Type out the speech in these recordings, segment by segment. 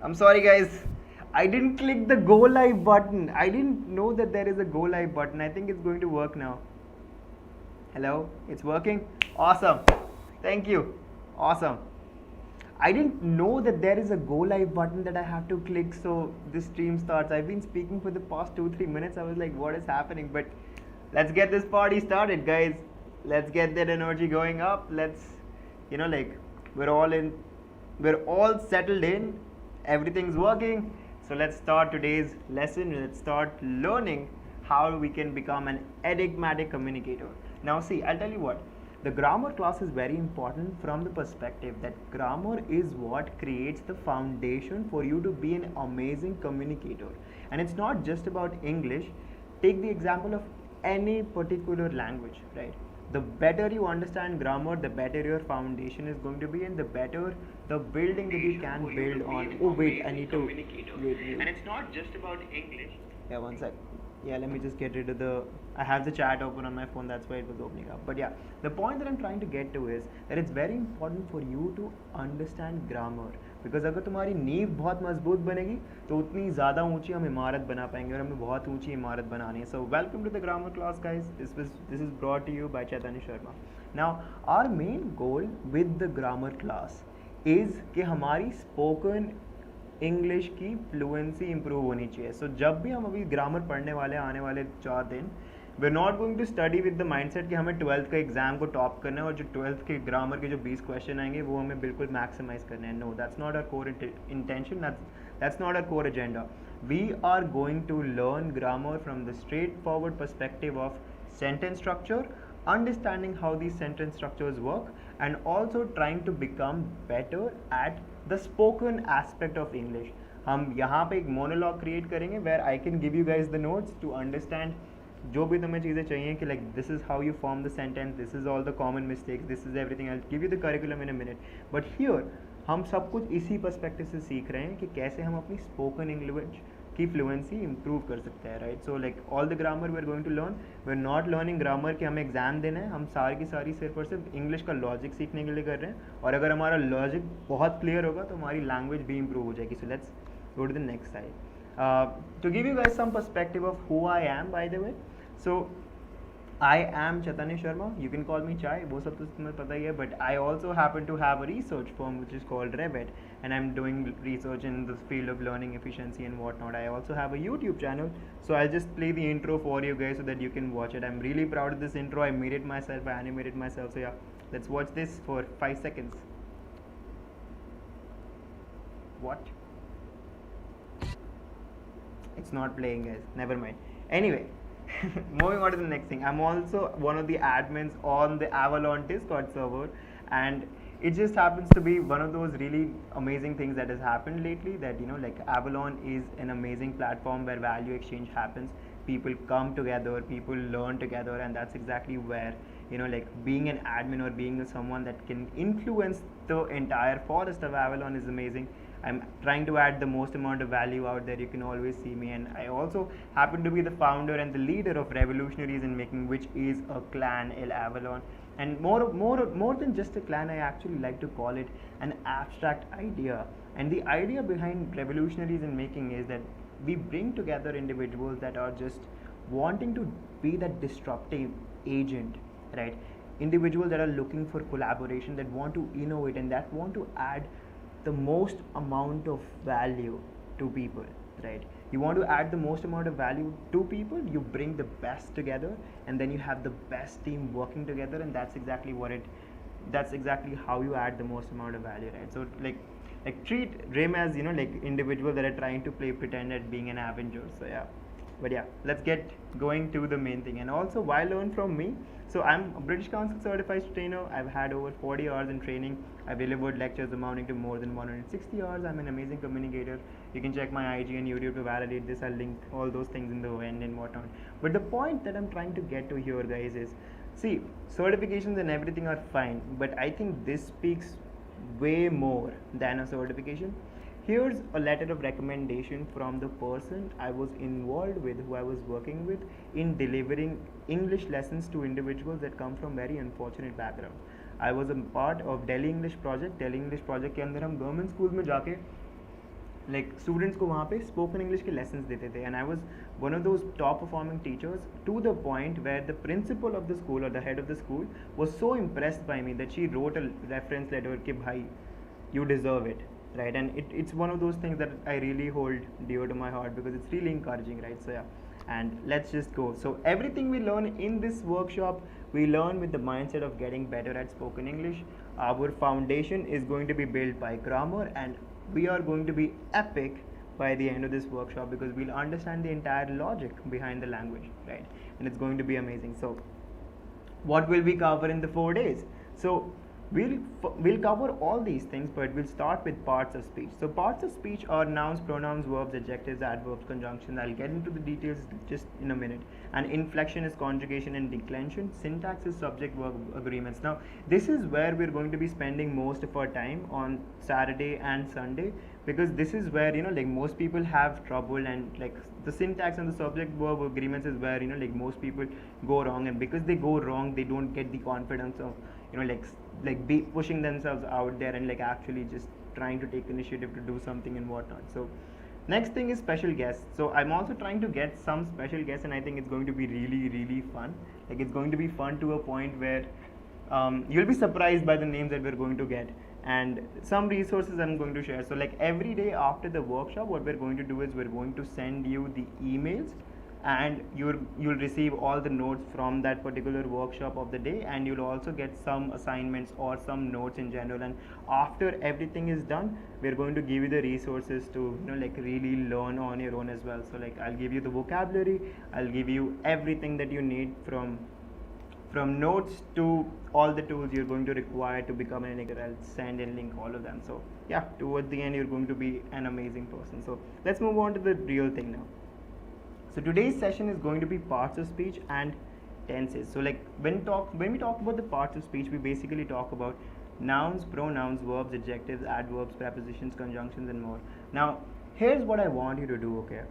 I'm sorry, guys. I didn't click the go live button. I didn't know that there is a go live button. I think it's going to work now. Hello, it's working. Awesome. Thank you. Awesome. I didn't know that there is a go live button that I have to click so this stream starts. I've been speaking for the past 2-3 minutes. I was like, what is happening? But let's get this party started, guys. Let's get that energy going up. Let's, like we're all in, we're all settled in. Everything's working. So let's start today's lesson. Let's start learning how we can become an enigmatic communicator. Now, see, I'll tell you what. The grammar class is very important from the perspective that grammar is what creates the foundation for you to be an amazing communicator. And it's not just about English. Take the example of any particular language, right? The better you understand grammar, the better your foundation is going to be, and the better the building that you can build on. Oh wait, I need to wait. And it's not just about English. Yeah, one sec. Yeah, let me just get rid of the, I have the chat open on my phone, that's why it was opening up. But yeah, the point that I'm trying to get to is that it's very important for you to understand grammar, because अगर तुम्हारी नींव बहुत मजबूत बनेगी तो उतनी ज़्यादा ऊंची हम इमारत बना पाएंगे, और हमें बहुत ऊंची इमारत बनानी है. So welcome to the grammar class, guys. This is brought to you by Chaitanya Sharma. Now our main goal with the grammar class is कि हमारी spoken इंग्लिश की फ्लुएंसी इंप्रूव होनी चाहिए. सो जब भी हम अभी ग्रामर पढ़ने वाले आने वाले 4 दिन, we are not going to study with the mindset कि हमें 12th का एग्जाम को टॉप करना है और जो 12th के ग्रामर के जो 20 क्वेश्चन आएंगे वो हमें बिल्कुल मैक्सिमाइज करने हैं. No, that's not our core intention, that's not our core agenda. We are going to learn grammar from the straightforward perspective of sentence structure, understanding how these sentence structures work, and also trying to become better at the spoken aspect of English. हम यहाँ पे एक monologue create करेंगे where I can give you guys the notes to understand जो भी तुम्हें चीज़ें चाहिए कि like this is how you form the sentence, this is all the common mistakes, this is everything. I give you the curriculum in a minute. But here हम सब कुछ इसी पर्सपेक्टिव से सीख रहे हैं कि कैसे हम अपनी स्पोकन इंग्लिश की फ्लुएंसी इंप्रूव कर सकते हैं, right. So like all the grammar we are going to learn. We are not learning grammar कि हमें एग्जाम देना है. हम सारी की सारी सिर्फ और सिर्फ इंग्लिश का लॉजिक सीखने के लिए कर रहे हैं, और अगर हमारा लॉजिक बहुत क्लियर होगा तो हमारी लैंग्वेज भी इंप्रूव हो जाएगी. So let's go to the next side to give you guys some perspective of who I am. By the way, so I am Chaitanya Sharma. You can call me Chai. वो सब तो तुम्हें पता ही है. But I also happen to have a research firm which is called Revit, and I'm doing research in the field of learning efficiency and whatnot. I also have a YouTube channel, so I'll just play the intro for you guys so that you can watch it. I'm really proud of this intro. I made it myself. I animated myself. So yeah, let's watch this for 5 seconds. What? It's not playing, guys. Never mind. Anyway. Moving on to the next thing, I'm also one of the admins on the Avalon Discord server, and it just happens to be one of those really amazing things that has happened lately, that like Avalon is an amazing platform where value exchange happens. People come together, people learn together, and that's exactly where like being an admin or being someone that can influence the entire forest of Avalon is amazing. I'm trying to add the most amount of value out there. You can always see me, and I also happen to be the founder and the leader of Revolutionaries in Making, which is a clan El Avalon. And more than just a clan, I actually like to call it an abstract idea. And the idea behind Revolutionaries in Making is that we bring together individuals that are just wanting to be that disruptive agent, right? Individuals that are looking for collaboration, that want to innovate, and that want to add the most amount of value to people, right? You want to add the most amount of value to people, you bring the best together, and then you have the best team working together, and that's exactly how you add the most amount of value, right? So like treat Rim as like individuals that are trying to pretend at being an Avenger. So yeah, but yeah, let's get going to the main thing. And also, why learn from me? So I'm a British Council certified trainer. I've had over 40 hours in training. I've delivered lectures amounting to more than 160 hours. I'm an amazing communicator. You can check my IG and YouTube to validate this. I'll link all those things in the end and whatnot. But the point that I'm trying to get to here, guys, is see, certifications and everything are fine, but I think this speaks way more than a certification. Here's a letter of recommendation from the person I was involved with, who I was working with in delivering English lessons to individuals that come from very unfortunate background. I was a part of Delhi English Project. Delhi English Project के अंदर हम government school में जाके like students को वहाँ पे spoken English के lessons देते थे, and I was one of those top performing teachers, to the point where the principal of the school or the head of the school was so impressed by me that she wrote a reference letter कि भाई you deserve it, right? And it's one of those things that I really hold dear to my heart because it's really encouraging, right? So yeah, and let's just go. So everything we learn in this workshop, we learn with the mindset of getting better at spoken English. Our foundation is going to be built by grammar, and we are going to be epic by the end of this workshop because we'll understand the entire logic behind the language, right? And it's going to be amazing. So what will we cover in the 4 days? So we'll cover all these things, but we'll start with parts of speech. So parts of speech are nouns, pronouns, verbs, adjectives, adverbs, conjunctions. I'll get into the details just in a minute. And inflection is conjugation and declension. Syntax is subject-verb agreements. Now this is where we're going to be spending most of our time on Saturday and Sunday, because this is where, you know, like most people have trouble, and like the syntax and the subject-verb agreements is where, you know, like most people go wrong, and because they go wrong, they don't get the confidence of, you know, like be pushing themselves out there and like actually just trying to take initiative to do something and whatnot. So next thing is special guests. So I'm also trying to get some special guests, and I think it's going to be really fun. Like it's going to be fun to a point where you'll be surprised by the names that we're going to get, and some resources I'm going to share. So like every day after the workshop, what we're going to do is we're going to send you the emails, and you'll receive all the notes from that particular workshop of the day, and you'll also get some assignments or some notes in general. And after everything is done, we're going to give you the resources to, you know, like really learn on your own as well. So like I'll give you the vocabulary, I'll give you everything that you need from notes to all the tools you're going to require to become an educator. I'll send and link all of them. So yeah, towards the end you're going to be an amazing person. So let's move on to the real thing now. So today's session is going to be parts of speech and tenses. So like when we talk about the parts of speech, we basically talk about nouns, pronouns, verbs, adjectives, adverbs, prepositions, conjunctions, and more. Now here's what I want you to do, okay?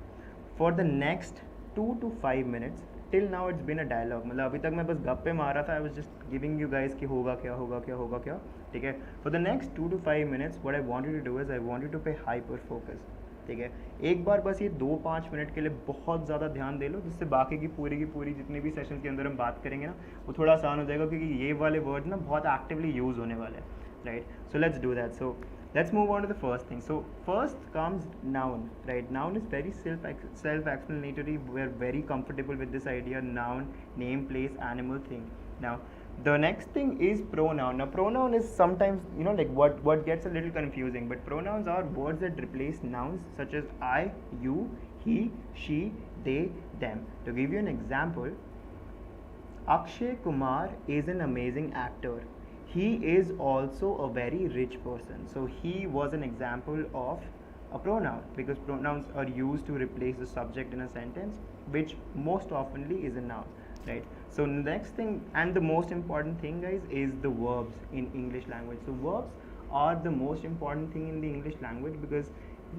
For the next 2 to 5 minutes, till now it's been a dialogue. मतलब अभी तक मैं बस गप्पे मार रहा था. I was just giving you guys कि होगा क्या होगा क्या होगा क्या, ठीक है? For the next 2 to 5 minutes, what I want you to do is I want you to pay hyper focus. ठीक है, एक बार बस ये 2-5 मिनट के लिए बहुत ज़्यादा ध्यान दे लो, जिससे बाकी की पूरी जितने भी सेशन के अंदर हम बात करेंगे ना, वो थोड़ा आसान हो जाएगा, क्योंकि ये वाले वर्ड ना बहुत एक्टिवली यूज़ होने वाले हैं, right? So let's do that. So let's move on to the first thing. So first comes noun, right? Noun is very self-explanatory. We're very comfortable with this idea. Noun, name, place, animal, thing. Now the next thing is pronoun. Now pronoun is sometimes, you know, like what gets a little confusing, but pronouns are words that replace nouns such as I, you, he, she, they, them. To give you an example, Akshay Kumar is an amazing actor. He is also a very rich person. So he was an example of a pronoun, because pronouns are used to replace the subject in a sentence, which most oftenly is a noun, right? So next thing, and the most important thing, guys, is the verbs in English language. So verbs are the most important thing in the English language, because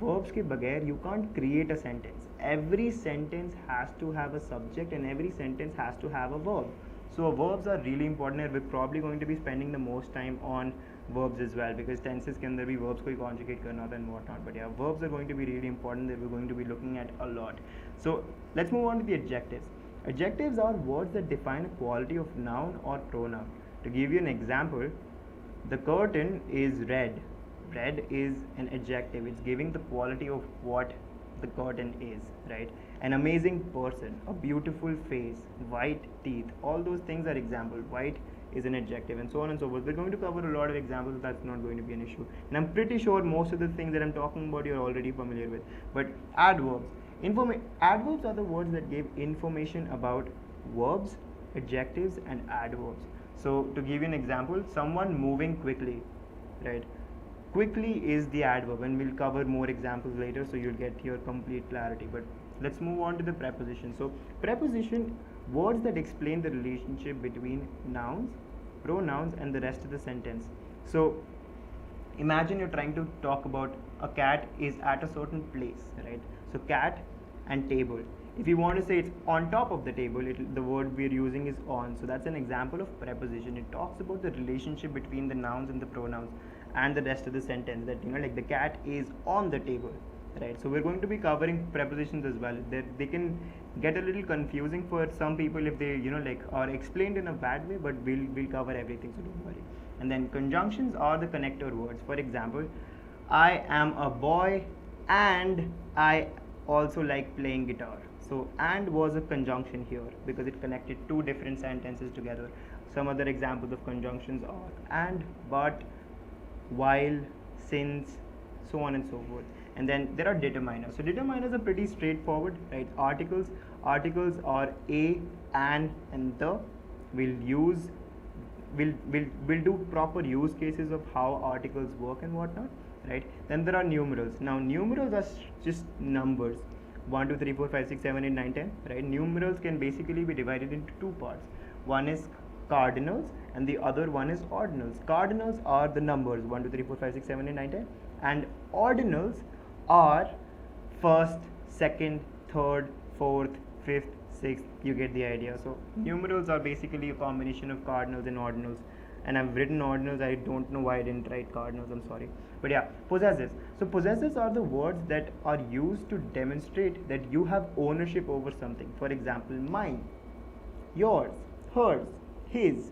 verbs के बगैर you can't create a sentence. Every sentence has to have a subject, and every sentence has to have a verb. So verbs are really important, and we're probably going to be spending the most time on verbs as well, because tenses के अंदर भी verbs को conjugate करना होता है and whatnot. But yeah, verbs are going to be really important, that we're going to be looking at a lot. So let's move on to the adjectives. Adjectives are words that define a quality of noun or pronoun. To give you an example, the curtain is red. Red is an adjective. It's giving the quality of what the curtain is, right? An amazing person, a beautiful face, white teeth, all those things are examples. White is an adjective, and so on and so forth. We're going to cover a lot of examples, so that's not going to be an issue. And I'm pretty sure most of the things that I'm talking about you're already familiar with. But adverbs. Adverbs are the words that give information about verbs, adjectives, and adverbs. So to give you an example, someone moving quickly, right? Quickly is the adverb, and we'll cover more examples later, so you'll get your complete clarity. But let's move on to the preposition. So preposition, words that explain the relationship between nouns, pronouns, and the rest of the sentence. So imagine you're trying to talk about a cat is at a certain place, right? So cat and table. If you want to say it's on top of the table, the word we're using is on. So that's an example of preposition. It talks about the relationship between the nouns and the pronouns and the rest of the sentence, that, you know, like the cat is on the table, right? So we're going to be covering prepositions as well. They can get a little confusing for some people if they like are explained in a bad way, but we'll cover everything, so don't worry. And then conjunctions are the connector words. For example, I am a boy and I also like playing guitar. So and was a conjunction here because it connected two different sentences together. Some other examples of conjunctions are and, but, while, since, so on and so forth. And then there are determiners. So determiners are pretty straightforward, right? Articles are a, and the. We'll do proper use cases of how articles work and whatnot, right? Then there are numerals. Now numerals are just numbers, 1 2 3 4 5 6 7 8 9 10, right? Numerals can basically be divided into two parts. One is cardinals and the other one is ordinals. Cardinals are the numbers 1 2 3 4 5 6 7 8 9 10, and ordinals are first, second, third, fourth, fifth, sixth. You get the idea. So numerals are basically a combination of cardinals and ordinals, and I've written ordinals. I don't know why I didn't write cardinals, I'm sorry. But yeah, possessives. So possessives are the words that are used to demonstrate that you have ownership over something. For example, mine, yours, hers, his,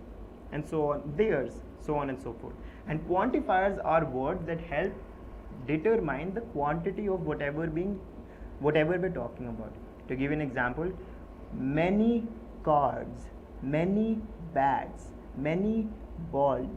and so on, theirs, so on and so forth. And quantifiers are words that help determine the quantity of whatever we're talking about. To give an example, many cards, many bags, many balls,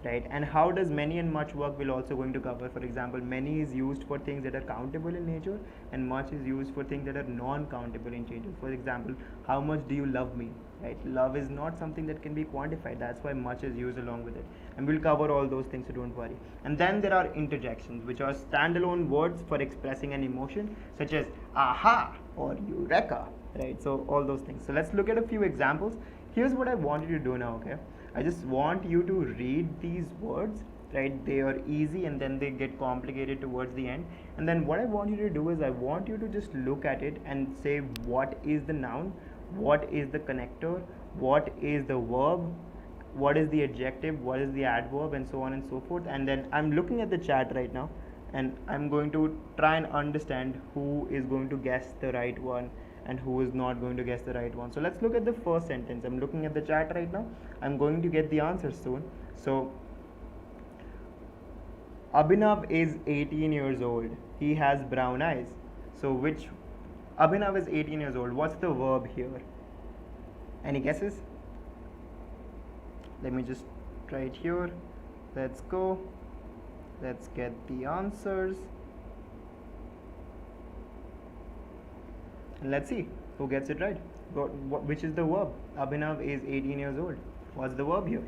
right? And how does many and much work, we'll also going to cover. For example, many is used for things that are countable in nature, and much is used for things that are non-countable in nature. For example, how much do you love me, right? Love is not something that can be quantified. That's why much is used along with it, and we'll cover all those things, so don't worry. And then there are interjections, which are standalone words for expressing an emotion, such as aha or eureka, right? So all those things. So let's look at a few examples. Here's what I want you to do now, okay? I just want you to read these words, right? They are easy and then they get complicated towards the end. And then what I want you to do is I want you to just look at it and say what is the noun, what is the connector, what is the verb, what is the adjective, what is the adverb, and so on and so forth. And then I'm looking at the chat right now and I'm going to try and understand who is going to guess the right one and who is not going to guess the right one. So let's look at the first sentence. I'm looking at the chat right now. I'm going to get the answers soon. So Abhinav is 18 years old. He has brown eyes. So which Abhinav is 18 years old. What's the verb here? Any guesses? Let me just try it here. Let's go. Let's get the answers. And let's see who gets it right. Which is the verb? Abhinav is 18 years old. What's the verb here?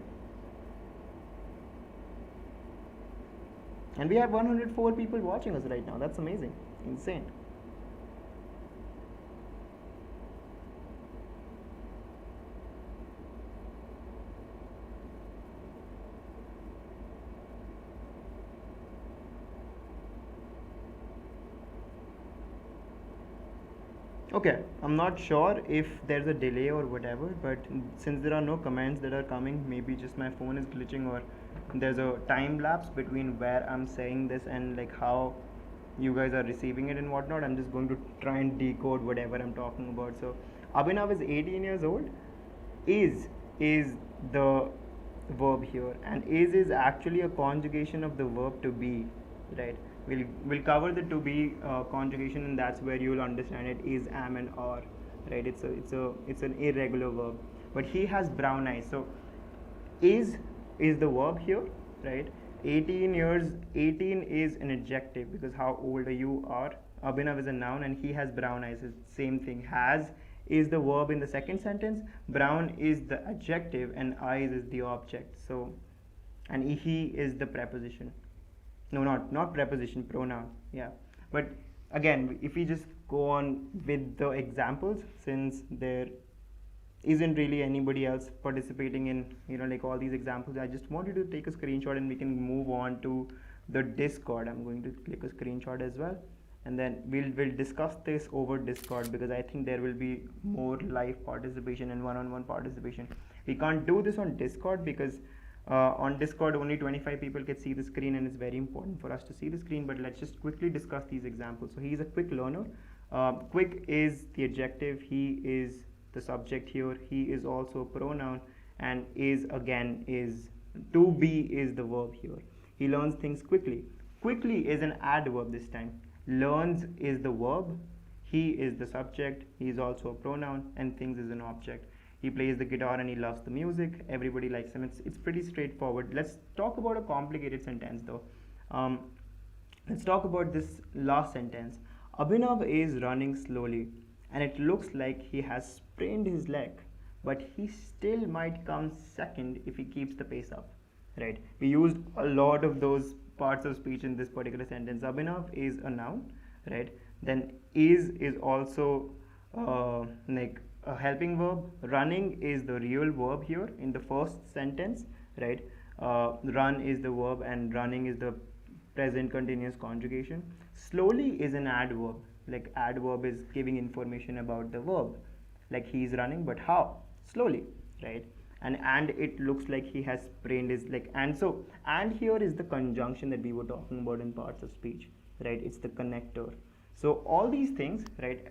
And we have 104 people watching us right now. That's amazing. Insane. Okay, I'm not sure if there's a delay or whatever, but since there are no comments that are coming, maybe just my phone is glitching or there's a time lapse between where I'm saying this and like how you guys are receiving it and whatnot. I'm just going to try and decode whatever I'm talking about. So Abhinav is 18 years old. Is the verb here, and is actually a conjugation of the verb to be, right? We'll cover the to be conjugation, and that's where you'll understand it. Is, am, and are, right? It's an irregular verb. But he has brown eyes. So is the verb here, right? 18 years. 18 is an adjective because how old you are. Abhinav is a noun, and he has brown eyes. It's same thing. Has is the verb in the second sentence. Brown is the adjective, and eyes is the object. So, and he is the preposition. No, not preposition, pronoun. Yeah, but again, if we just go on with the examples, since there isn't really anybody else participating in like all these examples, I just want you to take a screenshot and we can move on to the Discord. I'm going to click a screenshot as well, and then we'll discuss this over Discord because I think there will be more live participation and one-on-one participation. We can't do this on Discord because On Discord, only 25 people can see the screen, and it's very important for us to see the screen. But let's just quickly discuss these examples. So he is a quick learner. Quick is the adjective. He is the subject here. He is also a pronoun, and is again is to be is the verb here. He learns things quickly. Quickly is an adverb this time. Learns is the verb. He is the subject. He is also a pronoun, and things is an object. He plays the guitar and he loves the music. Everybody likes him. It's pretty straightforward. Let's talk about a complicated sentence though. Um, let's talk about this last sentence. Abhinav is running slowly, and it looks like he has sprained his leg, but he still might come second if he keeps the pace up. Right? We used a lot of those parts of speech in this particular sentence. Abhinav is a noun, right? Then is also like a helping verb. Running is the real verb here in the first sentence, right? Run is the verb and running is the present continuous conjugation. Slowly is an adverb. Like adverb is giving information about the verb. Like he is running, but how? Slowly, right? And it looks like he has sprained his leg. And so and here is the conjunction that we were talking about in parts of speech, right? It's the connector. So all these things, right?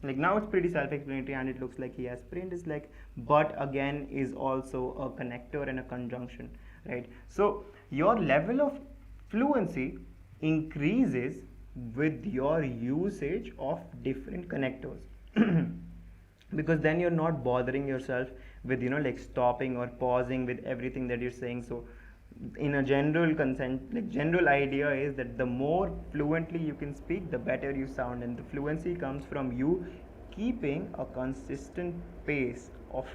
Like now it's pretty self-explanatory, and it looks like he has sprained his leg, but again is also a connector and a conjunction, right? So your level of fluency increases with your usage of different connectors. Because then you're not bothering yourself with like stopping or pausing with everything that you're saying. So in a general consent, like general idea is that the more fluently you can speak, the better you sound, and the fluency comes from you keeping a consistent pace of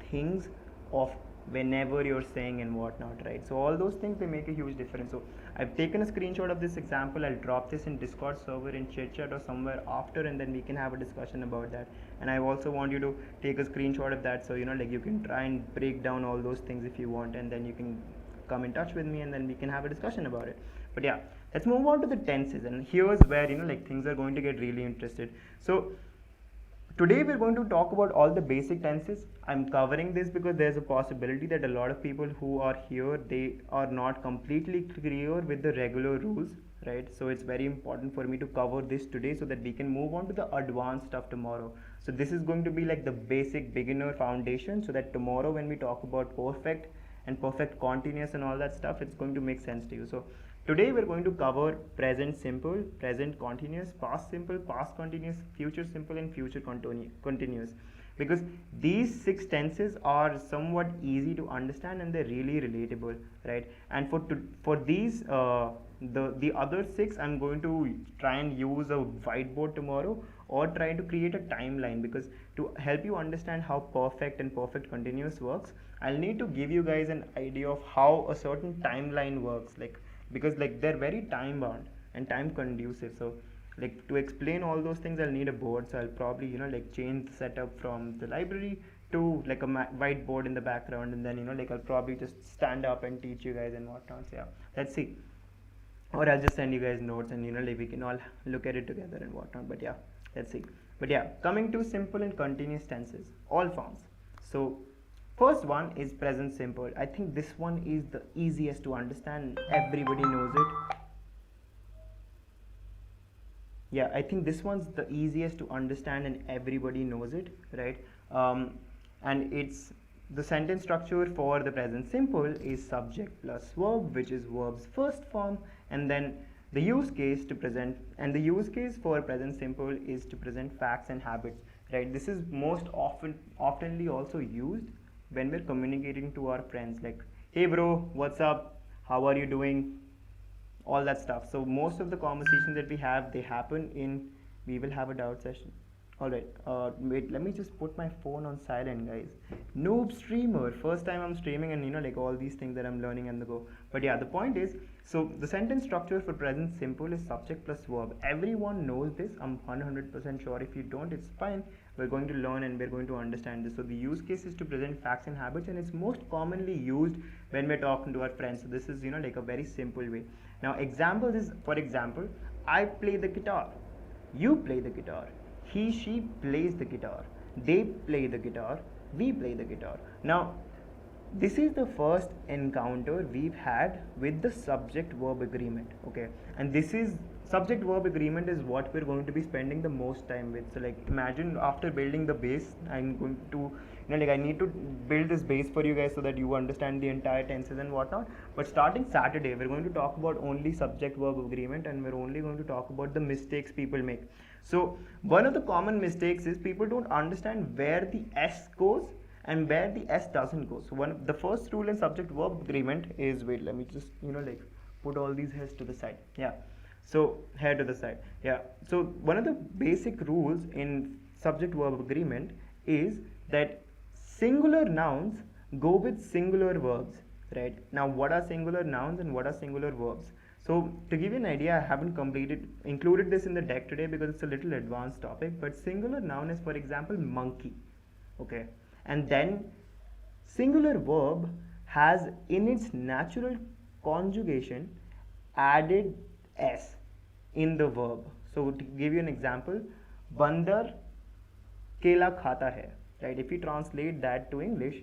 things, of whenever you're saying and whatnot, right? So all those things, they make a huge difference. So I've taken a screenshot of this example. I'll drop this in Discord server, in chit chat or somewhere after, and then we can have a discussion about that. And I also want you to take a screenshot of that, so like you can try and break down all those things if you want, and then you can come in touch with me, and then we can have a discussion about it. But yeah, let's move on to the tenses, and here's where like things are going to get really interested. So today we're going to talk about all the basic tenses. I'm covering this because there's a possibility that a lot of people who are here, they are not completely clear with the regular rules, right? So it's very important for me to cover this today so that we can move on to the advanced stuff tomorrow. So this is going to be like the basic beginner foundation, so that tomorrow when we talk about perfect and perfect continuous and all that stuff, it's going to make sense to you. So today we're going to cover present simple, present continuous, past simple, past continuous, future simple, and future continuous, because these 6 tenses are somewhat easy to understand and they're really relatable, right? And for these the other 6, I'm going to try and use a whiteboard tomorrow, or try to create a timeline, because to help you understand how perfect and perfect continuous works, I'll need to give you guys an idea of how a certain timeline works, like because like they're very time bound and time conducive. So like to explain all those things, I'll need a board. So I'll probably like change the setup from the library to like a whiteboard in the background, and then like I'll probably just stand up and teach you guys and whatnot. So yeah, let's see. Or I'll just send you guys notes, and like we can all look at it together and whatnot. But yeah, let's see. But yeah, coming to simple and continuous tenses, all forms. So first one is present simple. I think this one is the easiest to understand. Everybody knows it. Yeah, I think this one's the easiest to understand and everybody knows it, right? And it's the sentence structure for the present simple is subject plus verb, which is verb's first form, and then the use case to present, and the use case for present simple is to present facts and habits, right? This is most oftenly also used when we're communicating to our friends, like, hey bro, what's up, how are you doing, all that stuff. So most of the conversations that we have, they happen in, we will have a doubt session. All right, wait, let me just put my phone on silent, guys. Noob streamer, first time I'm streaming, and like all these things that I'm learning on the go. But yeah, the point is, so the sentence structure for present simple is subject plus verb. Everyone knows this, I'm 100% sure. If you don't, it's fine. We're going to learn and we're going to understand this. So the use case is to present facts and habits, and it's most commonly used when we're talking to our friends. So this is like a very simple way. Now examples is, for example, I play the guitar, you play the guitar, he she plays the guitar, they play the guitar, we play the guitar. Now this is the first encounter we've had with the subject verb agreement. Okay, and this is subject verb agreement is what we're going to be spending the most time with. So like imagine after building the base, I'm going to like I need to build this base for you guys so that you understand the entire tenses and whatnot. But starting Saturday, we're going to talk about only subject verb agreement, and we're only going to talk about the mistakes people make. So one of the common mistakes is people don't understand where the s goes and where the s doesn't go. So the first rule in subject verb agreement is, wait, let me just like put all these hairs to the side. Yeah, so hair to the side. Yeah, so one of the basic rules in subject verb agreement is that singular nouns go with singular verbs, right? Now what are singular nouns and what are singular verbs? So to give you an idea, I haven't included this in the deck today because it's a little advanced topic, but singular noun is, for example, monkey. Okay, and then singular verb has in its natural conjugation added s in the verb. So to give you an example, bandar kela khata hai, right? If you translate that to English,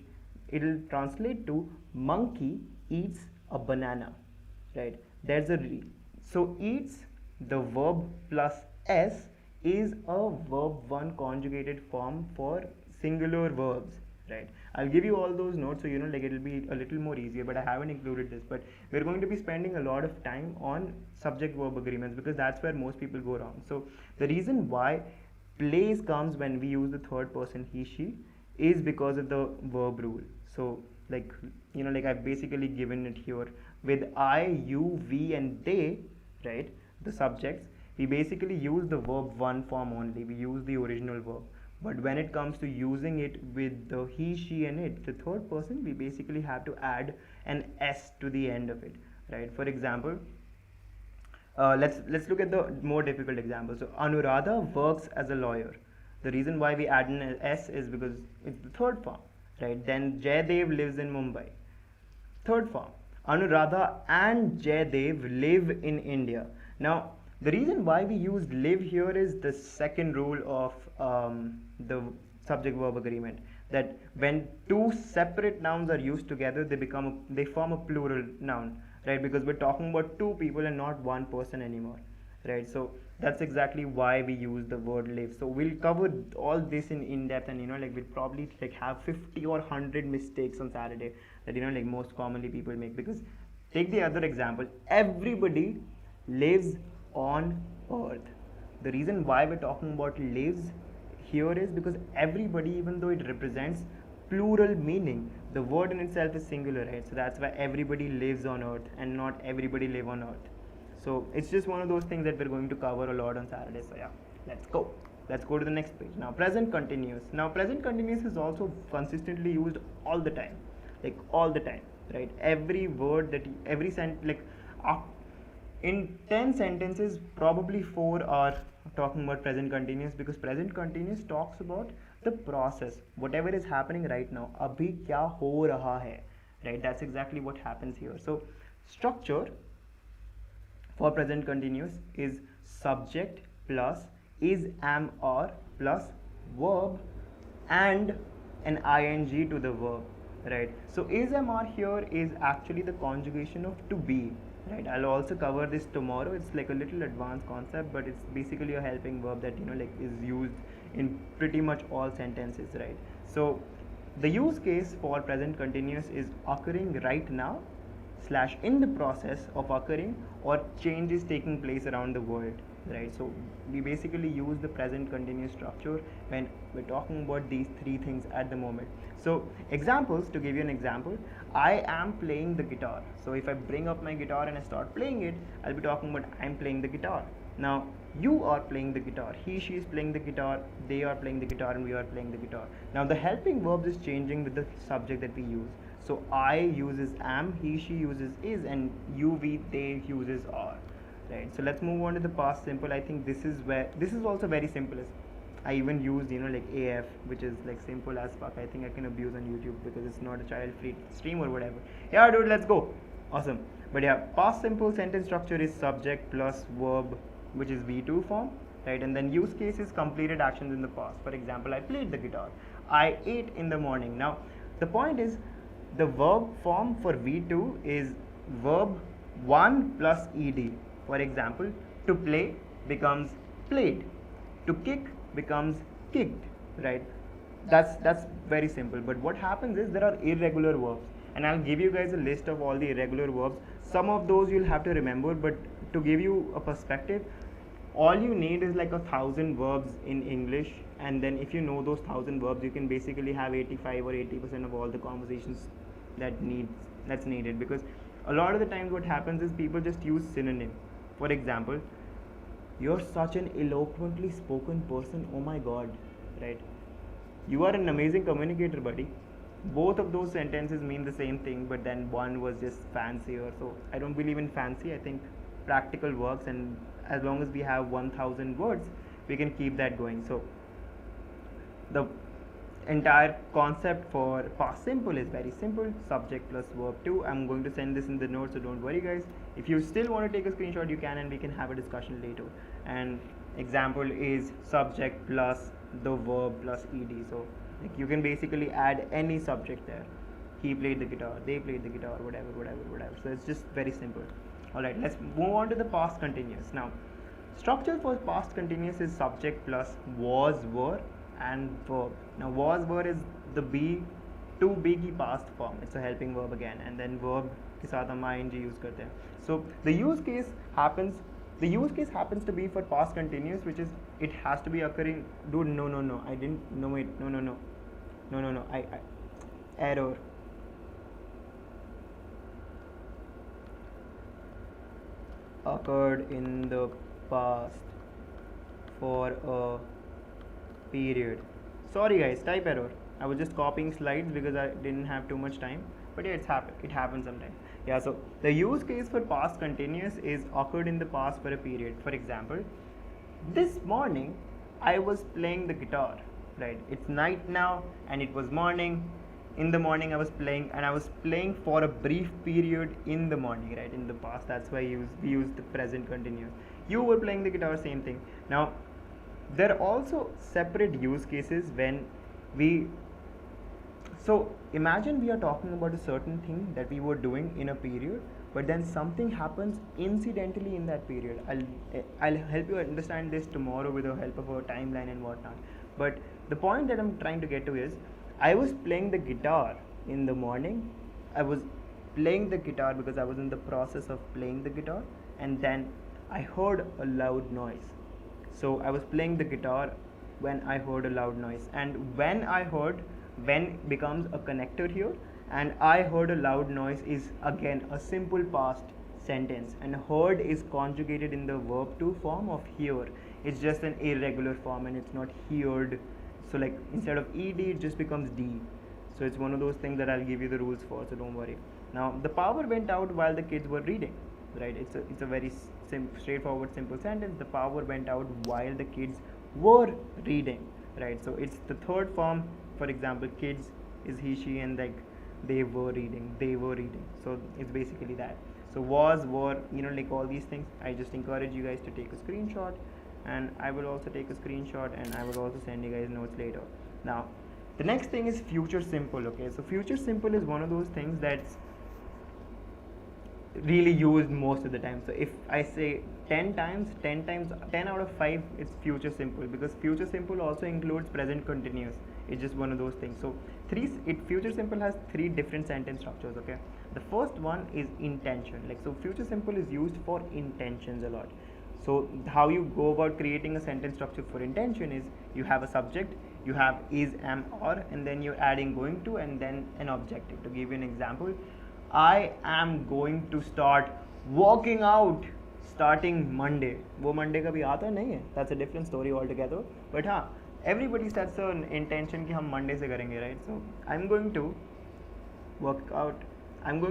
it will translate to monkey eats a banana, right? There's a so eats, the verb plus s is a verb 1 conjugated form for singular verbs, right? I'll give you all those notes so like it'll be a little more easier, but I haven't included this. But we're going to be spending a lot of time on subject verb agreements because that's where most people go wrong. So the reason why place comes when we use the third person he she is because of the verb rule. So like like I've basically given it here with I, you, we and they, right? The subjects, we basically use the verb 1 form only, we use the original verb. But when it comes to using it with the he, she and it, the third person, we basically have to add an s to the end of it, right? For example, let's look at the more difficult example. So Anuradha works as a lawyer. The reason why we add an s is because it's the third form, right? Then Jaydev lives in Mumbai. Third form. Anuradha and Jaydev live in India. Now, the reason why we use live here is the second rule of the subject verb agreement, that when two separate nouns are used together, they form a plural noun, right? Because we're talking about two people and not one person anymore, right? So that's exactly why we use the word live. So we'll cover all this in depth, and like we'll probably like have 50 or 100 mistakes on Saturday that like most commonly people make. Because take the other example, everybody lives on earth. The reason why we're talking about lives here is because everybody, even though it represents plural meaning, the word in itself is singular, right? So that's why everybody lives on earth and not everybody live on earth. So it's just one of those things that we're going to cover a lot on Saturday. So yeah, let's go to the next page. Now present continuous. Now present continuous is also consistently used all the time, like all the time, right? Every word that in 10 sentences, probably 4 are talking about present continuous, because present continuous talks about the process, whatever is happening right now. Abhi kya ho raha hai, right? That's exactly what happens here. So structure for present continuous is subject plus is, am, or plus verb and an ing to the verb, right? So is, am, or here is actually the conjugation of to be, right? I'll also cover this tomorrow. It's like a little advanced concept, but it's basically a helping verb that like is used in pretty much all sentences, right? So the use case for present continuous is occurring right now / in the process of occurring, or changes taking place around the world, right? So we basically use the present continuous structure when we're talking about these three things at the moment. So examples, to give you an example, I am playing the guitar. So if I bring up my guitar and I start playing it, I'll be talking about I'm playing the guitar. Now you are playing the guitar, he, she is playing the guitar, they are playing the guitar, and we are playing the guitar. Now the helping verbs is changing with the subject that we use. So I uses am, he, she uses is, and you, we, they uses are, right? So let's move on to the past simple. I think this is also very simple. I even used like AF, which is like simple as fuck. I think I can abuse on YouTube because it's not a child free stream or whatever. Yeah dude, let's go. Awesome. But yeah, past simple sentence structure is subject plus verb, which is V2 form, right? And then use case is completed actions in the past. For example, I played the guitar, I ate in the morning. Now the point is, the verb form for V2 is verb 1 plus ed. For example, to play becomes played, to kick becomes kicked, right? That's very simple. But what happens is there are irregular verbs, and I'll give you guys a list of all the irregular verbs. Some of those you'll have to remember, but to give you a perspective, all you need is like 1,000 verbs in English, and then if you know those 1,000 verbs, you can basically have 85 or 80% of all the conversations that's needed. Because a lot of the times what happens is people just use synonym. For example, you're such an eloquently spoken person, oh my god, right? You are an amazing communicator, buddy. Both of those sentences mean the same thing, but then one was just fancier. So I don't believe in fancy. I think practical works, and as long as we have 1,000 words, we can keep that going. So the entire concept for past simple is very simple: subject plus verb 2. I'm going to send this in the notes, so don't worry, guys. If you still want to take a screenshot, you can, and we can have a discussion later. And example is subject plus the verb plus ed. So like you can basically add any subject there. He played the guitar, they played the guitar, whatever. So it's just very simple. Alright, let's move on to the past continuous. Now, structure for past continuous is subject plus was, were, and verb. Now, was, were is the be, to be की past form. It's a helping verb again, and then verb के साथ हम ing use करते हैं. So the use case happens to be for past continuous, which is it has to be occurring. Dude, no, I didn't. No, wait, no. I error. Occurred in the past for a period. Sorry guys, type error. I was just copying slides because I didn't have too much time. But yeah, it happens sometimes. Yeah, so the use case for past continuous is occurred in the past for a period. For example, this morning I was playing the guitar, right? It's night now and it was morning. In the morning I was playing, and I was playing for a brief period in the morning, right? In the past, that's why we use the present continuous. You were playing the guitar, same thing. Now, there are also separate use cases when so imagine we are talking about a certain thing that we were doing in a period, but then something happens incidentally in that period. I'll help you understand this tomorrow with the help of a timeline and whatnot. But the point that I'm trying to get to is, I was playing the guitar in the morning. I was playing the guitar because I was in the process of playing the guitar, and then I heard a loud noise. So I was playing the guitar when I heard a loud noise, and when becomes a connector here, and I heard a loud noise is again a simple past sentence, and heard is conjugated in the verb to form of hear. It's just an irregular form and it's not heard. So like instead of ed, it just becomes d. So it's one of those things that I'll give you the rules for, so don't worry. Now, the power went out while the kids were reading, right? It's a very straightforward, simple sentence. The power went out while the kids were reading, right? So it's the third form. For example, kids is he, she, and like they were reading. So it's basically that. So was, were, like all these things. I just encourage you guys to take a screenshot, and I will also take a screenshot, and I will also send you guys notes later. Now, the next thing is future simple. Okay, so future simple is one of those things that's really used most of the time. So if I say 10 out of 5, it's future simple, because future simple also includes present continuous. It's just one of those things. So future simple has 3 different sentence structures. Okay, the first one is intention. So future simple is used for intentions a lot. So how you go about creating a sentence structure for intention is, you have a subject, you have is, am, or, and then you're adding going to, and then an objective. To give you an example, I am going to start working out starting Monday. वो Monday कभी आता नहीं है. That's a different story altogether. But हाँ, everybody sets an intention कि हम Monday से करेंगे, right? So I'm going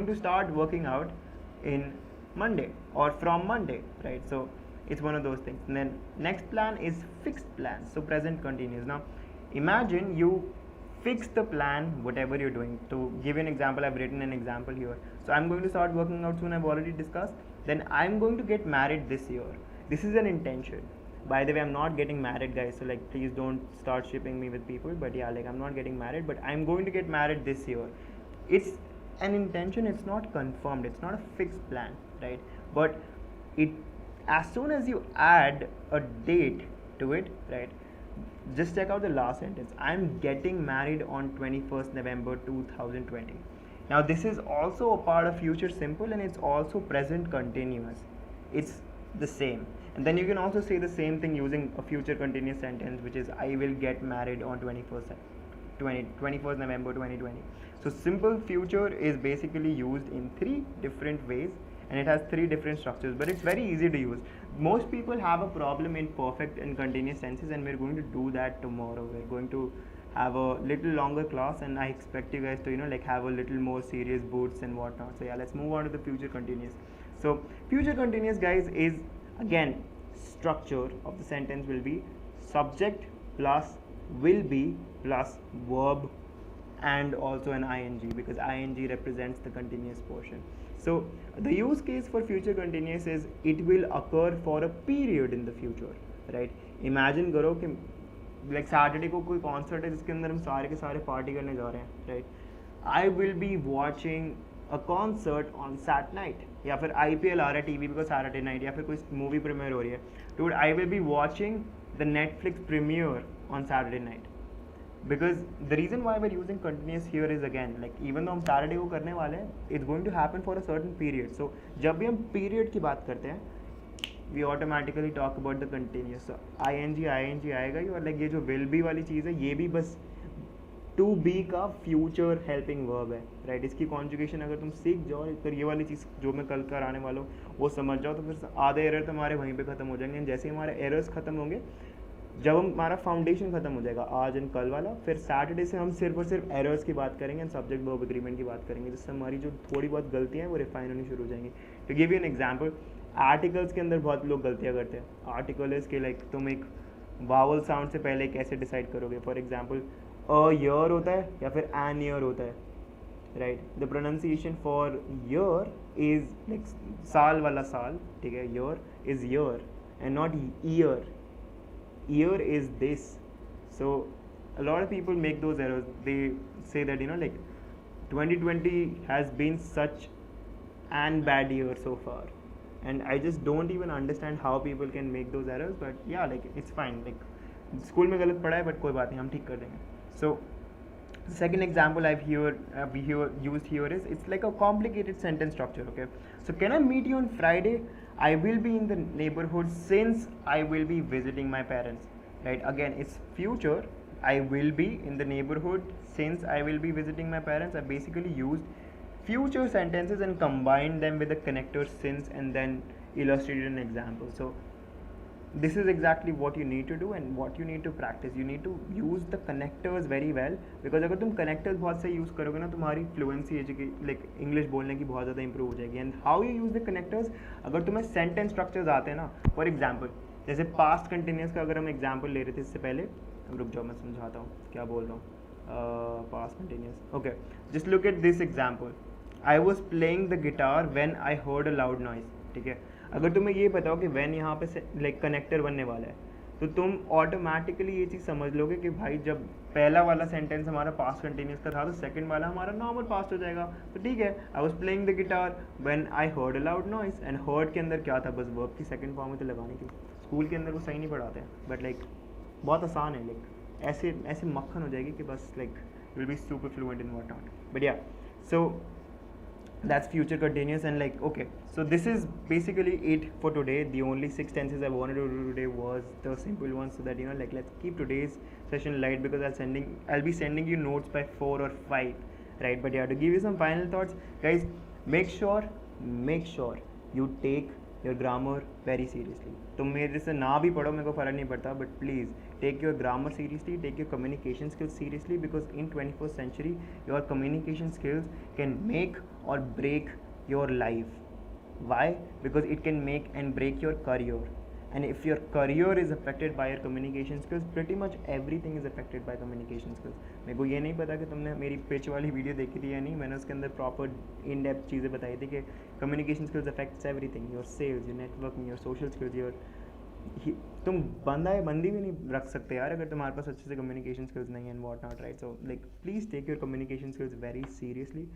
to start working out in Monday or from Monday, right? So it's one of those things. And then next plan is fixed plan. So present continuous. Now imagine you fix the plan, whatever you're doing. To give you an example, I've written an example here. So I'm going to start working out soon, I've already discussed. Then I'm going to get married this year. This is an intention. By the way, I'm not getting married, guys, so like please don't start shipping me with people. But yeah, like I'm not getting married, but I'm going to get married this year. It's an intention, it's not confirmed, it's not a fixed plan, right? But it, as soon as you add a date to it, right? Just check out the last sentence. I'm getting married on 21st November 2020. Now this is also a part of future simple, and it's also present continuous. It's the same. And then you can also say the same thing using a future continuous sentence, which is I will get married on 21st November 2020. So simple future is basically used in 3 different ways, and it has 3 different structures, but it's very easy to use. Most people have a problem in perfect and continuous tenses, and we're going to do that tomorrow. We're going to have a little longer class, and I expect you guys to like have a little more serious boots and whatnot. So yeah, let's move on to the future continuous. So future continuous, guys, is again structure of the sentence will be subject plus will be plus verb and also an ing, because ing represents the continuous portion. So the use case for future continuous is it will occur for a period in the future, right? Imagine करो कि like Saturday को कोई concert है जिसके अंदर हम सारे के सारे party करने जा रहे हैं, right? I will be watching a concert on Sat night, या फिर IPL आ रहा है TV पे Saturday night, या फिर कोई movie premiere हो रही है. Dude, I will be watching the Netflix premiere on Saturday night. Because the reason why we're using continuous here is again like even though हम Saturday को करने वाले हैं, it's going to happen for a certain period. So जब भी हम period की बात करते हैं, we automatically talk about the continuous. So ing आएगा ही, और like ये जो will be वाली चीज़ है, ये भी बस to be का future helping verb है, right? इसकी conjugation अगर तुम सीख जाओ, फिर ये वाली चीज़ जो मैं कल कराने वाला हूँ वो समझ जाओ, तो फिर आधे एरर तुम्हारे वहीं पे ख़त्म हो जाएंगे. जैसे ही हमारे एरर्स ख़त्म होंगे, जब हमारा फाउंडेशन खत्म हो जाएगा आज एंड कल वाला, फिर सैटरडे से हम सिर्फ और सिर्फ एरर्स की बात करेंगे एंड सब्जेक्ट वर्ब एग्रीमेंट की बात करेंगे, जिससे हमारी जो थोड़ी बहुत गलतियाँ हैं वो रिफाइन होनी शुरू हो जाएंगी. To give you an example, articles के अंदर बहुत लोग गलतियाँ करते हैं. आर्टिकल इसके लाइक तुम एक वावल साउंड से पहले कैसे डिसाइड करोगे. फॉर एग्जाम्पल अ ईयर होता है या फिर एन ईयर होता है, right? The pronunciation for year is like साल वाला साल, ठीक है? Year is year and not year. Year is this. So a lot of people make those errors. They say that like 2020 has been such an bad year so far, and I just don't even understand how people can make those errors. But yeah, like it's fine. Like school में गलत पढ़ा है, but कोई बात नहीं, हम ठीक कर देंगे. So the second example used here is it's like a complicated sentence structure. Okay, so can I meet you on Friday? I will be in the neighborhood since I will be visiting my parents, right? Again, it's future. I will be in the neighborhood since I will be visiting my parents. I basically used future sentences and combined them with the connector since and then illustrated an example. So this is exactly what you need to do and what you need to practice. You need to use the connectors very well, because अगर तुम connectors बहुत से use करोगे ना, तुम्हारी fluency like English बोलने की बहुत ज़्यादा improve हो जाएगी. And how you use the connectors, अगर तुम्हें sentence structures आते हैं ना, for example जैसे past continuous का अगर हम example ले रहे थे इससे पहले, अब रुक जाओ मैं समझाता हूँ क्या बोल रहा हूँ. Past continuous. Okay, just look at this example. I was playing the guitar when I heard a loud noise. ठीक है? अगर तुम्हें ये बताओ कि वैन यहाँ पे लाइक कनेक्टर बनने वाला है, तो तुम ऑटोमेटिकली ये चीज़ समझ लोगे कि भाई जब पहला वाला सेंटेंस हमारा पास्ट कंटिन्यूस का था, तो सेकंड वाला हमारा नॉर्मल पास्ट हो जाएगा. तो ठीक है, I was playing the guitar when I heard a loud noise, and heard के अंदर क्या था, बस वर्ब की सेकंड फॉर्म में तो लगाने की. स्कूल के अंदर वो सही नहीं पढ़ाते हैं, बट लाइक बहुत आसान है. लाइक ऐसे ऐसे मक्खन हो जाएगी कि बस like will be super fluent in what not. But या, सो that's future continuous. And like okay, so this is basically it for today. The only 6 tenses I wanted to do today was the simple ones, so that like let's keep today's session light, because I'll be sending you notes by 4 or 5, right? But yeah, to give you some final thoughts, guys, make sure you take your grammar very seriously. तुम मेरे से ना भी पढ़ो, मेरे को फ़र्क नहीं पड़ता, but please take your grammar seriously, take your communication skills seriously, because in 21st century your communication skills can make or break your life. Why? Because it can make and break your career. And if your career is affected by your communication skills, pretty much everything is affected by communication skills. मेरे को ये नहीं पता कि तुमने मेरी pitch वाली video देखी थी या नहीं. मैंने उसके अंदर प्रॉपर इन डेप्थ चीज़ें बताई थी कि communication skills affects everything. Your sales, your networking, your social skills, your तुम बंदी भी नहीं रख सकते यार अगर तुम्हारे पास अच्छे से communication skills नहीं है and what not, right? So like please take your communication skills very seriously.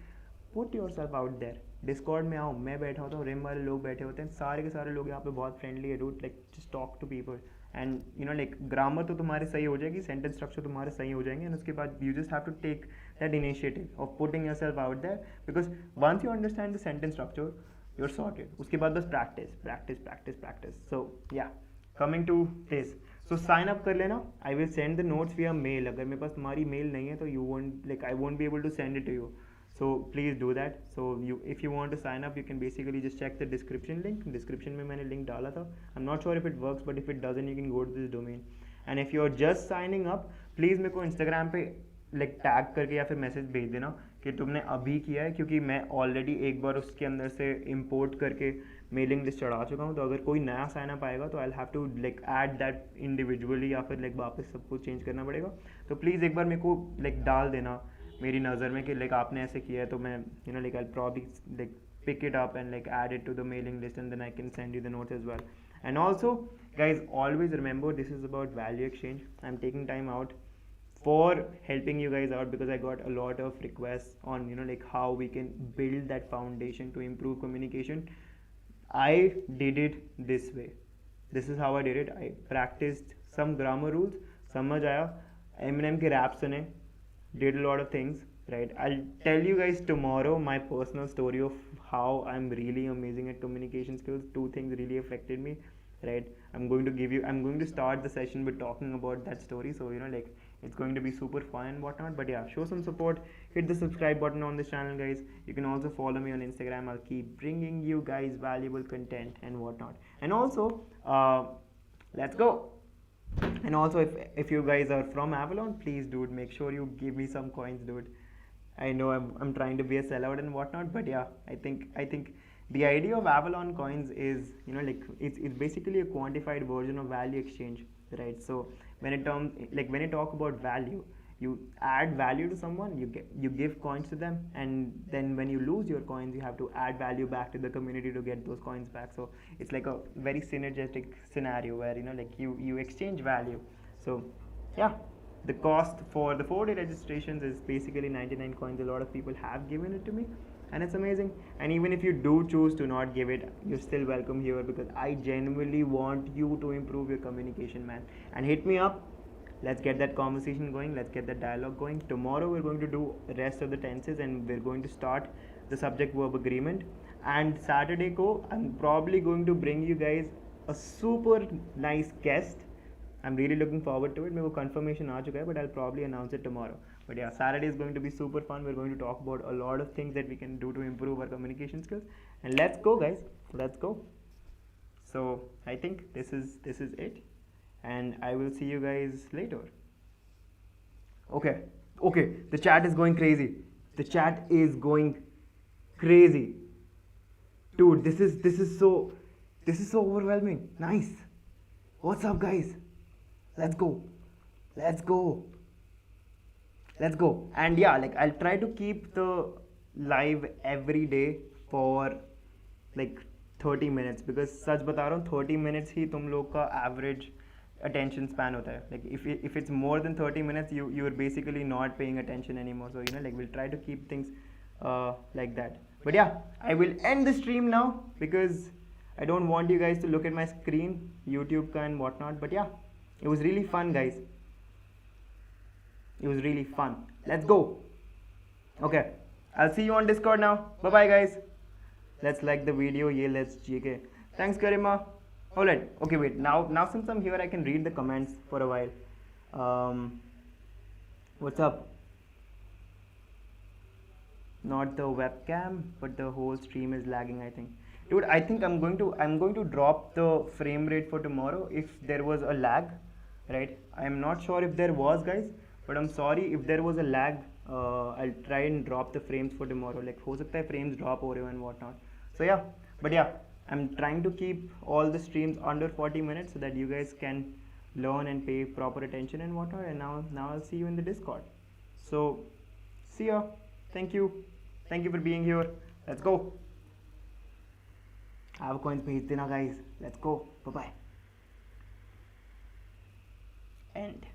Put yourself out there. Discord में आओ, मैं बैठा होता हूँ, रिम वाले लोग बैठे होते हैं, सारे के सारे लोग यहाँ पे बहुत फ्रेंडली है dude. Like just talk to people and you know like grammar तो तुम्हारे सही हो जाएगी, सेंटेंस स्ट्रक्चर तुम्हारे सही हो जाएंगे, एंड उसके बाद you just have to take that initiative of putting yourself out there, because once you understand the sentence structure you are sorted. उसके बाद बस practice practice practice practice. So या coming to this, so sign up कर लेना. I will send the notes via mail. अगर मेरे पास तुम्हारी मेल नहीं है तो you won't like I won't be able to send it to you. So please do that. So if you want to sign up, you can basically just check the description link. Description में मैंने link डाला था. I'm not sure if it works, but if it doesn't, you can go to this domain. And if you're just signing up, please मेरे को Instagram पे like tag करके या फिर मैसेज भेज देना कि तुमने अभी किया है, क्योंकि मैं ऑलरेडी एक बार उसके अंदर से इम्पोर्ट करके मेलिंग लिस्ट चढ़ा चुका हूँ. तो अगर कोई नया साइन अप आएगा तो I have to like add that individually या फिर लाइक वापस सब कुछ चेंज करना पड़ेगा. तो प्लीज़ एक बार मेरे को लाइक डाल देना मेरी नज़र में कि लाइक आपने ऐसे किया है, तो मैं you know like I probably like pick it up and like add it to the mailing list, and then I can send you the notes as well. And also guys, always remember this is about value exchange. I'm taking time out for helping you guys out because I got a lot of requests on you know like how we can build that foundation to improve communication. I did it this way. This is how I did it. I practiced some grammar rules, समझ आया, Eminem के rap सुने, did a lot of things, right? I'll tell you guys tomorrow my personal story of how I'm really amazing at communication skills. 2 things really affected me, right? I'm going to start the session with talking about that story, so you know like it's going to be super fun and whatnot. But yeah, show some support, hit the subscribe button on this channel guys. You can also follow me on Instagram. I'll keep bringing you guys valuable content and whatnot. And also let's go. And also if you guys are from Avalon, please dude make sure you give me some coins dude. I know I'm trying to be a sellout and whatnot, but yeah, I think the idea of Avalon coins is you know like it's basically a quantified version of value exchange, right? So when you talk about value, you add value to someone, you give coins to them, and then when you lose your coins you have to add value back to the community to get those coins back. So it's like a very synergistic scenario where you know like you exchange value. So yeah, the cost for the 4-day registrations is basically 99 coins. A lot of people have given it to me and it's amazing. And even if you do choose to not give it, you're still welcome here because I genuinely want you to improve your communication, man. And hit me up. Let's get that conversation going. Let's get that dialogue going. Tomorrow we're going to do the rest of the tenses and we're going to start the subject-verb agreement. And Saturday ko I'm probably going to bring you guys a super nice guest. I'm really looking forward to it. मेरे को confirmation आ चुका है, but I'll probably announce it tomorrow. But yeah, Saturday is going to be super fun. We're going to talk about a lot of things that we can do to improve our communication skills. And let's go, guys. Let's go. So I think this is it, and I will see you guys later. Okay. The chat is going crazy. The chat is going crazy, dude. This is so overwhelming. Nice. What's up, guys? Let's go. And yeah, like I'll try to keep the live every day for like 30 minutes because सच बता रहा हूँ 30 minutes ही तुम लोग का average attention span होता है. Like if it's more than 30 minutes, you're basically not paying attention anymore. So you know like we'll try to keep things like that. But yeah, I will end the stream now because I don't want you guys to look at my screen, YouTube and whatnot. But yeah, it was really fun, guys. It was really fun. Let's go. Okay, I'll see you on Discord now. Bye bye, guys. Let's like the video. Yeah, let's GK. Thanks, Karima. Hold it. Okay, wait. Now since I'm here, I can read the comments for a while. What's up? Not the webcam, but the whole stream is lagging, I think. Dude, I think I'm going to drop the frame rate for tomorrow if there was a lag, right? I'm not sure if there was, guys, but I'm sorry if there was a lag. I'll try and drop the frames for tomorrow. Like हो सकता है frames drop हो रहे हो and whatnot. So yeah, but yeah, I'm trying to keep all the streams under 40 minutes so that you guys can learn and pay proper attention and whatnot. And now I'll see you in the Discord. So see ya. Thank you for being here. Let's go. Have coins भेज देना, guys. Let's go. Bye bye. End.